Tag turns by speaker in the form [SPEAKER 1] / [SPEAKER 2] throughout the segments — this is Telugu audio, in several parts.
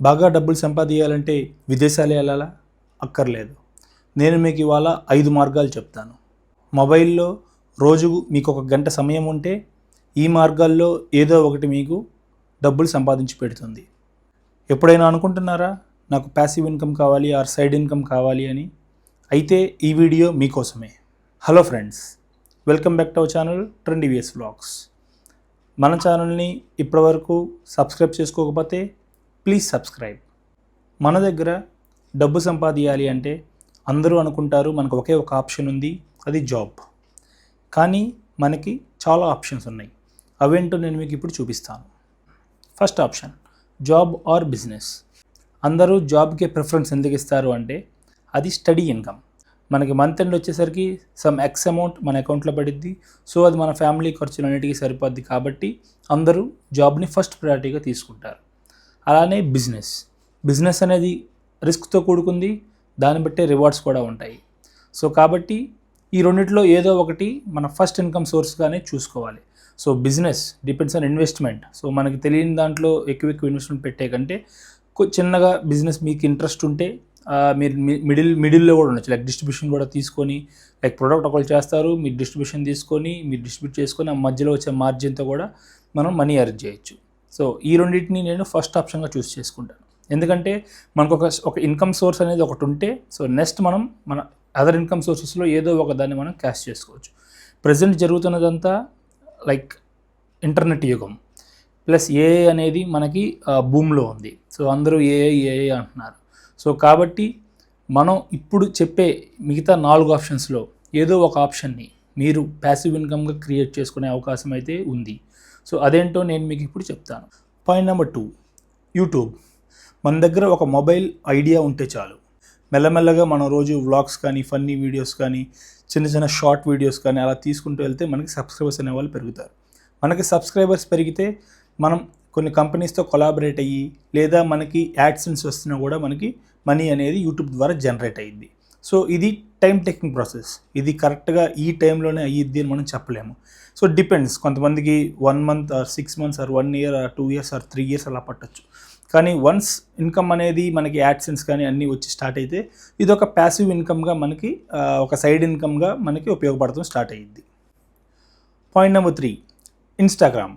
[SPEAKER 1] బాగా డబ్బులు సంపాదించాలంటే విదేశాలు వెళ్ళాలా? అక్కర్లేదు. నేను మీకు ఇవాళ 5 మార్గాలు చెప్తాను. మొబైల్లో రోజు మీకు ఒక గంట సమయం ఉంటే ఈ మార్గాల్లో ఏదో ఒకటి మీకు డబ్బులు సంపాదించి పెడుతుంది. ఎప్పుడైనా అనుకుంటున్నారా నాకు ప్యాసివ్ ఇన్కమ్ కావాలి ఆర్ సైడ్ ఇన్కమ్ కావాలి అని? అయితే ఈ వీడియో మీకోసమే. Hello friends, welcome back to our channel Trendy VS vlogs. మన ఛానల్ని ఇప్పటివరకు సబ్స్క్రైబ్ చేసుకోకపోతే ప్లీజ్ సబ్స్క్రైబ్. మన దగ్గర డబ్బు సంపాదించాలి అంటే అందరూ అనుకుంటారు మనకు ఒకే ఒక ఆప్షన్ ఉంది, అది జాబ్. కానీ మనకి చాలా ఆప్షన్స్ ఉన్నాయి. అవేంటో నేను మీకు ఇప్పుడు చూపిస్తాను. First option job or business. అందరూ జాబ్కే ప్రిఫరెన్స్ ఎందుకు ఇస్తారు అంటే అది స్టడీ ఇన్కమ్. మనకి మంత్ ఎండ్ వచ్చేసరికి సమ్ ఎక్స్ అమౌంట్ మన అకౌంట్లో పడిద్ది. సో అది మన ఫ్యామిలీ ఖర్చులన్నిటికీ సరిపోద్ది. కాబట్టి అందరూ జాబ్ని ఫస్ట్ ప్రయారిటీగా తీసుకుంటారు. అలానే బిజినెస్ అనేది రిస్క్తో కూడుకుంది, దాన్ని బట్టే రివార్డ్స్ కూడా ఉంటాయి. సో కాబట్టి ఈ రెండిట్లో ఏదో ఒకటి మన ఫస్ట్ ఇన్కమ్ సోర్స్గానే చూసుకోవాలి. So business depends on investment. So మనకి తెలియని దాంట్లో ఎక్కువ ఇన్వెస్ట్మెంట్ పెట్టే కంటే చిన్నగా బిజినెస్ మీకు ఇంట్రెస్ట్ ఉంటే మీరు మిడిల్లో కూడా ఉండొచ్చు. లైక్ డిస్ట్రిబ్యూషన్ కూడా తీసుకొని, లైక్ ప్రొడక్ట్ ఒకళ్ళు చేస్తారు, మీరు డిస్ట్రిబ్యూషన్ తీసుకొని మీరు డిస్ట్రిబ్యూట్ చేసుకొని ఆ మధ్యలో వచ్చే మార్జిన్తో కూడా మనం మనీ ఎర్న్ చేయొచ్చు. సో ఈ రెండింటిని నేను ఫస్ట్ ఆప్షన్గా చూస్ చేసుకుంటాను. ఎందుకంటే మనకు ఒక ఇన్కమ్ సోర్స్ అనేది ఒకటి ఉంటే సో నెక్స్ట్ మనం మన అదర్ ఇన్కమ్ సోర్సెస్లో ఏదో ఒక దాన్ని మనం క్యాష్ చేసుకోవచ్చు. ప్రజెంట్ జరుగుతున్నదంతా లైక్ ఇంటర్నెట్ యుగం ప్లస్ ఏఐ అనేది మనకి భూమిలో ఉంది. సో అందరూ ఏఐ అంటున్నారు. సో కాబట్టి మనం ఇప్పుడు చెప్పే మిగతా 4 ఆప్షన్స్లో ఏదో ఒక ఆప్షన్ని మీరు ప్యాసివ్ ఇన్కమ్గా క్రియేట్ చేసుకునే అవకాశం అయితే ఉంది. సో అదేంటో నేను మీకు ఇప్పుడు చెప్తాను. Point number 2, YouTube. మన దగ్గర ఒక మొబైల్ ఐడియా ఉంటే చాలు. మెల్లమెల్లగా మనం రోజు వ్లాగ్స్ కానీ, ఫన్నీ వీడియోస్ కానీ, చిన్న షార్ట్ వీడియోస్ కానీ అలా తీసుకుంటూ వెళ్తే మనకి సబ్స్క్రైబర్స్ అనేవాళ్ళు పెరుగుతారు. మనకి సబ్స్క్రైబర్స్ పెరిగితే మనం కొన్ని కంపెనీస్తో కొలాబరేట్ అయ్యి లేదా మనకి యాడ్సెన్స్ వస్తున్నా కూడా మనకి మనీ అనేది యూట్యూబ్ ద్వారా జనరేట్ అయ్యిద్ది. సో ఇది టైం టేకింగ్ ప్రాసెస్. ఇది కరెక్ట్గా ఈ టైంలోనే అయ్యిద్ది అని మనం చెప్పలేము. సో డిపెండ్స్, కొంతమందికి 1 month or 6 months or 1 year are 2 years or 3 years అలా పట్టచ్చు. కానీ వన్స్ ఇన్కమ్ అనేది మనకి యాడ్సెన్స్ కానీ అన్నీ వచ్చి స్టార్ట్ అయితే ఇది ఒక ప్యాసివ్ ఇన్కమ్గా మనకి ఒక సైడ్ ఇన్కమ్గా మనకి ఉపయోగపడటం స్టార్ట్ అయ్యిద్ది. Point number 3, Instagram.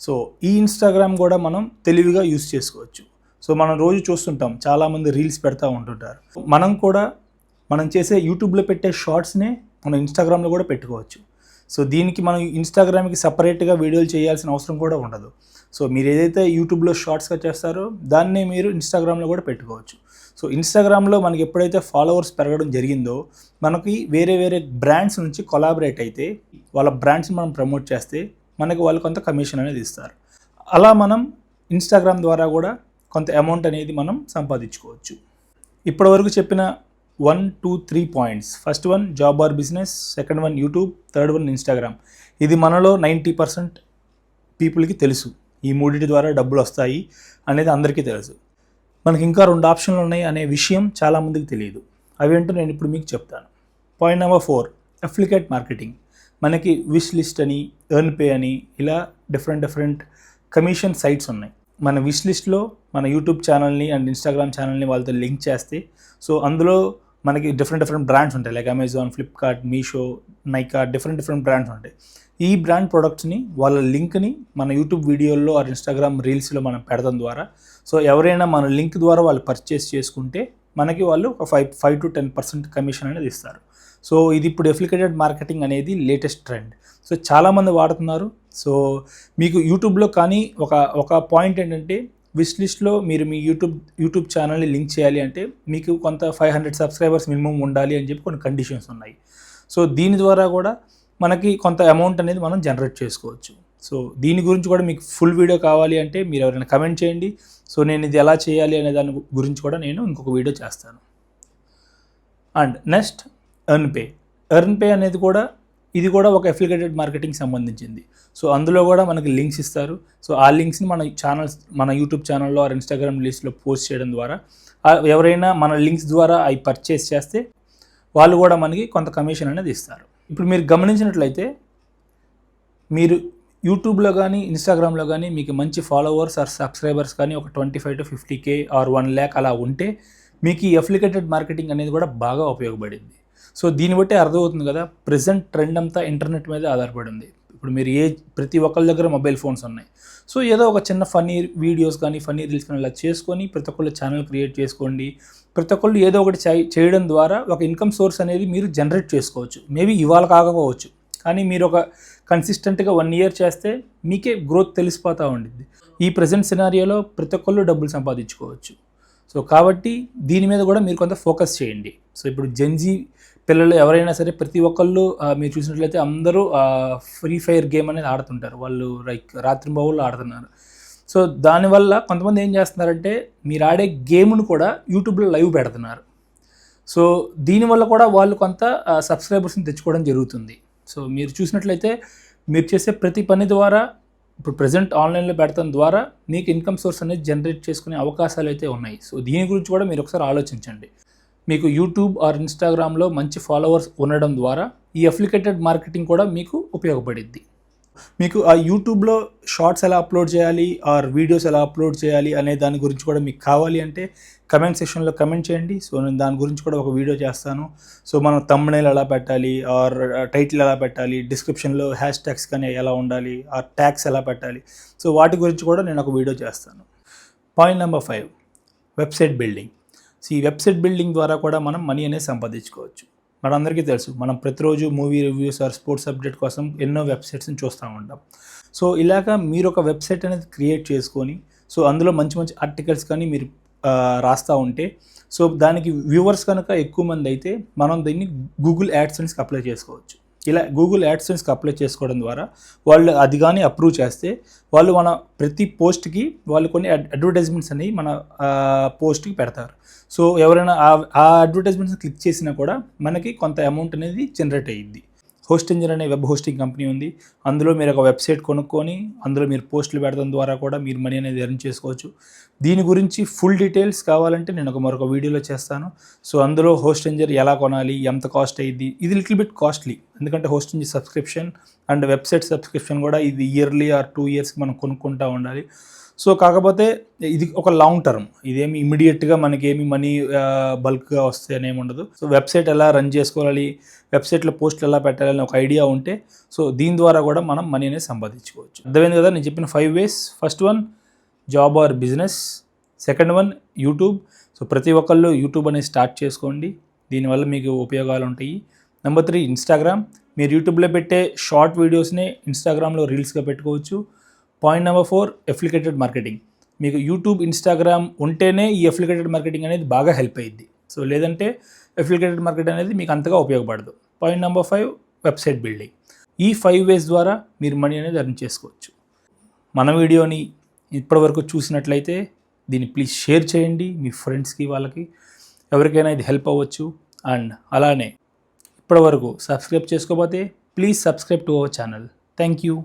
[SPEAKER 1] సో ఈ ఇన్స్టాగ్రామ్ కూడా మనం తెలివిగా యూస్ చేసుకోవచ్చు. సో మనం రోజు చూస్తుంటాం, చాలామంది రీల్స్ పెడతా ఉంటుంటారు. మనం కూడా మనం చేసే యూట్యూబ్లో పెట్టే షార్ట్స్నే మనం ఇన్స్టాగ్రామ్లో కూడా పెట్టుకోవచ్చు. సో దీనికి మనం ఇన్స్టాగ్రామ్కి సపరేట్గా వీడియోలు చేయాల్సిన అవసరం కూడా ఉండదు. సో మీరు ఏదైతే యూట్యూబ్లో షార్ట్స్గా చేస్తారో దాన్నే మీరు ఇన్స్టాగ్రామ్లో కూడా పెట్టుకోవచ్చు. సో ఇన్స్టాగ్రామ్లో మనకి ఎప్పుడైతే ఫాలోవర్స్ పెరగడం జరిగిందో మనకి వేరే బ్రాండ్స్ నుంచి కొలాబరేట్ అయితే వాళ్ళ బ్రాండ్స్ని మనం ప్రమోట్ చేస్తే మనకి వాళ్ళు కొంత కమిషన్ అనేది ఇస్తారు. అలా మనం ఇన్స్టాగ్రామ్ ద్వారా కూడా కొంత అమౌంట్ అనేది మనం సంపాదించుకోవచ్చు. ఇప్పటివరకు చెప్పిన 1, 2, 3 points. First one job or business, second one YouTube, third one Instagram. ఇది మనలో 90% పీపుల్కి తెలుసు. ఈ మూడింటి ద్వారా డబ్బులు వస్తాయి అనేది అందరికీ తెలుసు. మనకి ఇంకా 2 ఆప్షన్లు ఉన్నాయి అనే విషయం చాలామందికి తెలియదు. అవేంటో నేను ఇప్పుడు మీకు చెప్తాను. Point number 4, affiliate marketing. మనకి విష్ లిస్ట్ అని, ఎర్న్ పే అని ఇలా డిఫరెంట్ కమిషన్ సైట్స్ ఉన్నాయి. మన విష్ లిస్ట్లో మన యూట్యూబ్ ఛానల్ని అండ్ ఇన్స్టాగ్రామ్ ఛానల్ని వాళ్ళతో లింక్ చేస్తే సో అందులో మనకి డిఫరెంట్ బ్రాండ్స్ ఉంటాయి. Like Amazon, Flipkart, Meesho, Nykaa, different brands ఉంటాయి. ఈ బ్రాండ్ ప్రొడక్ట్స్ని వాళ్ళ లింక్ని మన యూట్యూబ్ వీడియోల్లో ఆర్ ఇన్స్టాగ్రామ్ రీల్స్లో మనం పెడతాం ద్వారా సో ఎవరైనా మన లింక్ ద్వారా వాళ్ళు పర్చేస్ చేసుకుంటే మనకి వాళ్ళు ఒక 5 to 10% కమిషన్ అనేది ఇస్తారు. సో ఇది ఇప్పుడు అఫిలియేటెడ్ మార్కెటింగ్ అనేది లేటెస్ట్ ట్రెండ్. సో చాలామంది వాడుతున్నారు. సో మీకు యూట్యూబ్లో కానీ ఒక పాయింట్ ఏంటంటే విష్ లిస్ట్లో మీరు మీ యూట్యూబ్ ఛానల్ని లింక్ చేయాలి అంటే మీకు కొంత 500 సబ్స్క్రైబర్స్ మినిమం ఉండాలి అని చెప్పి కొన్ని కండిషన్స్ ఉన్నాయి. సో దీని ద్వారా కూడా మనకి కొంత అమౌంట్ అనేది మనం జనరేట్ చేసుకోవచ్చు. సో దీని గురించి కూడా మీకు ఫుల్ వీడియో కావాలి అంటే మీరు ఎవరైనా కమెంట్ చేయండి. సో నేను ఇది ఎలా చేయాలి అనే దాని గురించి కూడా నేను ఇంకొక వీడియో చేస్తాను. అండ్ నెక్స్ట్ ఎర్న్ పే అనేది కూడా ఇది కూడా ఒక అఫిలియేటెడ్ మార్కెటింగ్ సంబంధించింది. సో అందులో కూడా మనకి లింక్స్ ఇస్తారు. సో ఆ లింక్స్ని మన యూట్యూబ్ ఛానల్లో ఆర్ ఇన్స్టాగ్రామ్ లిస్ట్లో పోస్ట్ చేయడం ద్వారా ఎవరైనా మన లింక్స్ ద్వారా అవి పర్చేస్ చేస్తే వాళ్ళు కూడా మనకి కొంత కమిషన్ అనేది ఇస్తారు. ఇప్పుడు మీరు గమనించినట్లయితే మీరు యూట్యూబ్లో కానీ ఇన్స్టాగ్రామ్లో కానీ మీకు మంచి ఫాలోవర్స్ ఆర్ సబ్స్క్రైబర్స్ కానీ ఒక 25 to 50K ఆర్ 1 lakh అలా ఉంటే మీకు ఈ అఫిలియేటెడ్ మార్కెటింగ్ అనేది కూడా బాగా ఉపయోగపడింది. సో దీన్ని బట్టి అర్థమవుతుంది కదా, ప్రెజెంట్ ట్రెండ్ అంతా ఇంటర్నెట్ మీద ఆధారపడింది. ఇప్పుడు మీరు ప్రతి ఒక్కరి దగ్గర మొబైల్ ఫోన్స్ ఉన్నాయి. సో ఏదో ఒక చిన్న ఫన్నీ వీడియోస్ కానీ ఫన్నీ రీల్స్ కానీ ఇలా చేసుకొని ప్రతి ఒక్కళ్ళు ఛానల్ క్రియేట్ చేసుకోండి. ప్రతి ఒక్కళ్ళు ఏదో ఒకటి చేయడం ద్వారా ఒక ఇన్కమ్ సోర్స్ అనేది మీరు జనరేట్ చేసుకోవచ్చు. మేబీ ఇవాళ కాకపోవచ్చు, కానీ మీరు ఒక కన్సిస్టెంట్గా 1 year చేస్తే మీకే గ్రోత్ తెలిసిపోతూ ఉండిద్ది. ఈ ప్రజెంట్ సినారియోలో ప్రతి ఒక్కళ్ళు డబ్బులు సంపాదించుకోవచ్చు. సో కాబట్టి దీని మీద కూడా మీరు కొంత ఫోకస్ చేయండి. సో ఇప్పుడు జెన్జీ పిల్లలు ఎవరైనా సరే ప్రతి ఒక్కళ్ళు మీరు చూసినట్లయితే అందరూ ఫ్రీ ఫైర్ గేమ్ అనేది ఆడుతుంటారు. వాళ్ళు రాత్రింబవళ్ళు ఆడుతున్నారు. సో దానివల్ల కొంతమంది ఏం చేస్తున్నారంటే మీరు ఆడే గేమ్ను కూడా యూట్యూబ్లో లైవ్ పెడుతున్నారు. సో దీనివల్ల కూడా వాళ్ళు కొంత సబ్స్క్రైబర్స్ని తెచ్చుకోవడం జరుగుతుంది. సో మీరు చూసినట్లయితే మీరు చేసే ప్రతి పని ద్వారా ఇప్పుడు ప్రజెంట్ ఆన్లైన్లో పెడతాం ద్వారా మీకు ఇన్కమ్ సోర్స్ అనేది జనరేట్ చేసుకునే అవకాశాలు అయితే ఉన్నాయి. సో దీని గురించి కూడా మీరు ఒకసారి ఆలోచించండి. మీకు యూట్యూబ్ ఆర్ ఇన్స్టాగ్రామ్లో మంచి ఫాలోవర్స్ ఉండడం ద్వారా ఈ అఫిలియేటెడ్ మార్కెటింగ్ కూడా మీకు ఉపయోగపడిద్ది. మీకు ఆ యూట్యూబ్లో షార్ట్స్ ఎలా అప్లోడ్ చేయాలి ఆర్ వీడియోస్ ఎలా అప్లోడ్ చేయాలి అనే దాని గురించి కూడా మీకు కావాలి అంటే కమెంట్ సెక్షన్లో కమెంట్ చేయండి. సో నేను దాని గురించి కూడా ఒక వీడియో చేస్తాను. సో మనం థంబ్నెయిల్ ఎలా పెట్టాలి ఆర్ టైటిల్ ఎలా పెట్టాలి, డిస్క్రిప్షన్లో హ్యాష్ ట్యాగ్స్ కానీ ఎలా ఉండాలి, ఆ ట్యాగ్స్ ఎలా పెట్టాలి, సో వాటి గురించి కూడా నేను ఒక వీడియో చేస్తాను. Point number 5, website building. So ఈ వెబ్సైట్ బిల్డింగ్ ద్వారా కూడా మనం మనీ అనేది సంపాదించుకోవచ్చు. మనందరికీ తెలుసు, మనం ప్రతిరోజు movie reviews or sports update కోసం ఎన్నో వెబ్సైట్స్ని చూస్తూ ఉంటాం. సో ఇలాగా మీరు ఒక వెబ్సైట్ అనేది క్రియేట్ చేసుకొని సో అందులో మంచి మంచి ఆర్టికల్స్ కానీ మీరు రాస్తూ ఉంటే సో దానికి వ్యూవర్స్ కనుక ఎక్కువ మంది అయితే మనం దీన్ని గూగుల్ యాడ్సెన్స్కి అప్లై చేసుకోవచ్చు. ఇలా గూగుల్ యాడ్సెన్స్కి అప్లై చేసుకోవడం ద్వారా వాళ్ళు అది కానీ అప్రూవ్ చేస్తే వాళ్ళు మన ప్రతి పోస్ట్కి వాళ్ళు కొన్ని అడ్వర్టైజ్మెంట్స్ అనేవి మన పోస్ట్కి పెడతారు. సో ఎవరైనా ఆ అడ్వర్టైజ్మెంట్స్ క్లిక్ చేసినా కూడా మనకి కొంత అమౌంట్ అనేది జనరేట్ అయ్యిద్ది. హోస్టింజర్ అనే వెబ్ హోస్టింగ్ కంపెనీ ఉంది. అందులో మీరు ఒక వెబ్సైట్ కొనుక్కొని అందులో మీరు పోస్టులు పెడడం ద్వారా కూడా మీరు మనీ అనేది ఎర్న్ చేసుకోవచ్చు. దీని గురించి ఫుల్ డీటెయిల్స్ కావాలంటే నేను మరొక వీడియోలో చేస్తాను. సో అందులో హోస్టింజర్ ఎలా కొనాలి, ఎంత కాస్ట్ అయ్యిద్ది, ఇది లిటిల్ బిట్ కాస్ట్లీ, ఎందుకంటే హోస్టింజర్ సబ్స్క్రిప్షన్ అండ్ వెబ్సైట్ సబ్స్క్రిప్షన్ కూడా ఇది ఇయర్లీ ఆర్ 2 yearsకి మనం కొనుక్కుంటూ ఉండాలి. సో కాకపోతే ఇది ఒక లాంగ్ టర్మ్, ఇదేమి ఇమీడియట్గా మనకేమి మనీ బల్క్గా వస్తే అనేమి ఉండదు. సో వెబ్సైట్ ఎలా రన్ చేసుకోవాలి, వెబ్సైట్లో పోస్టులు ఎలా పెట్టాలని ఒక ఐడియా ఉంటే సో దీని ద్వారా కూడా మనం మనీ అనేది సంపాదించుకోవచ్చు. అర్థమైంది కదా నేను చెప్పిన 5 ways. First one job or business, second one YouTube. So ప్రతి ఒక్కళ్ళు యూట్యూబ్ అనేది స్టార్ట్ చేసుకోండి, దీనివల్ల మీకు ఉపయోగాలు ఉంటాయి. Number 3 Instagram. మీరు యూట్యూబ్లో పెట్టే షార్ట్ వీడియోస్ని ఇన్స్టాగ్రామ్లో రీల్స్గా పెట్టుకోవచ్చు. Point number 4 affiliated marketing. మీకు యూట్యూబ్, ఇన్స్టాగ్రామ్ ఉంటేనే ఈ అఫిలియేటెడ్ మార్కెటింగ్ అనేది బాగా హెల్ప్ అయ్యిద్ది. సో లేదంటే అఫిలియేటెడ్ మార్కెటింగ్ అనేది మీకు అంతగా ఉపయోగపడదు. Point number 5 website building. ఈ 5 ways ద్వారా మీరు మనీ అనేది ఎర్న్ చేసుకోవచ్చు. మన వీడియోని ఇప్పటివరకు చూసినట్లయితే దీన్ని ప్లీజ్ షేర్ చేయండి మీ ఫ్రెండ్స్కి, వాళ్ళకి ఎవరికైనా ఇది హెల్ప్ అవ్వచ్చు. అండ్ అలానే ఇప్పటివరకు సబ్స్క్రైబ్ చేసుకోకపోతే please subscribe to our channel. Thank you.